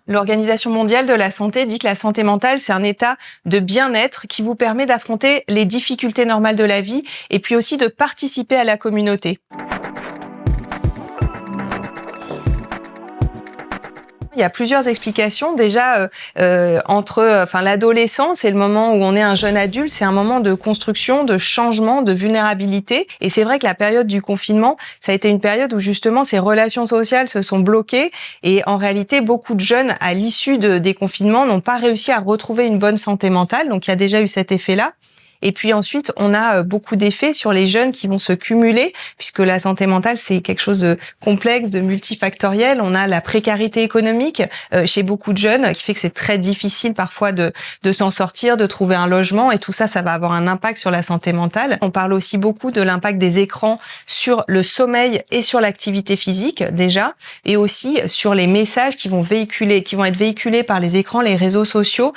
L'Organisation mondiale de la santé dit que la santé mentale, c'est un état de bien-être qui vous permet d'affronter les difficultés normales de la vie et puis aussi de participer à la communauté. Il y a plusieurs explications. Déjà, l'adolescence et le moment où on est un jeune adulte, c'est un moment de construction, de changement, de vulnérabilité. Et c'est vrai que la période du confinement, ça a été une période où justement ces relations sociales se sont bloquées. Et en réalité, beaucoup de jeunes, à l'issue des confinements, n'ont pas réussi à retrouver une bonne santé mentale. Donc, il y a déjà eu cet effet-là. Et puis ensuite, on a beaucoup d'effets sur les jeunes qui vont se cumuler, puisque la santé mentale, c'est quelque chose de complexe, de multifactoriel. On a la précarité économique chez beaucoup de jeunes, qui fait que c'est très difficile parfois de s'en sortir, de trouver un logement, et tout ça, ça va avoir un impact sur la santé mentale. On parle aussi beaucoup de l'impact des écrans sur le sommeil et sur l'activité physique, déjà, et aussi sur les messages qui vont être véhiculés par les écrans, les réseaux sociaux,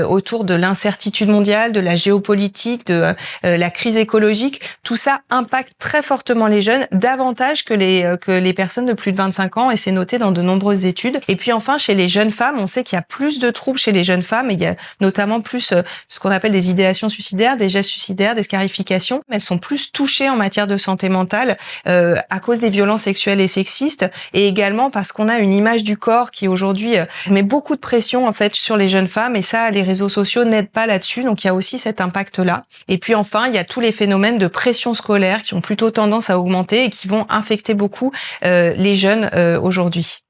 autour de l'incertitude mondiale, de la géopolitique, de la crise écologique. Tout ça impacte très fortement les jeunes, davantage que les personnes de plus de 25 ans, et c'est noté dans de nombreuses études. Et puis enfin, chez les jeunes femmes, on sait qu'il y a plus de troubles chez les jeunes femmes, et il y a notamment plus ce qu'on appelle des idéations suicidaires, des gestes suicidaires, des scarifications. Elles sont plus touchées en matière de santé mentale à cause des violences sexuelles et sexistes, et également parce qu'on a une image du corps qui aujourd'hui met beaucoup de pression en fait sur les jeunes femmes, et ça, les réseaux sociaux n'aident pas là-dessus. Donc il y a aussi cet impact-là. Et puis enfin, il y a tous les phénomènes de pression scolaire qui ont plutôt tendance à augmenter et qui vont infecter beaucoup les jeunes aujourd'hui.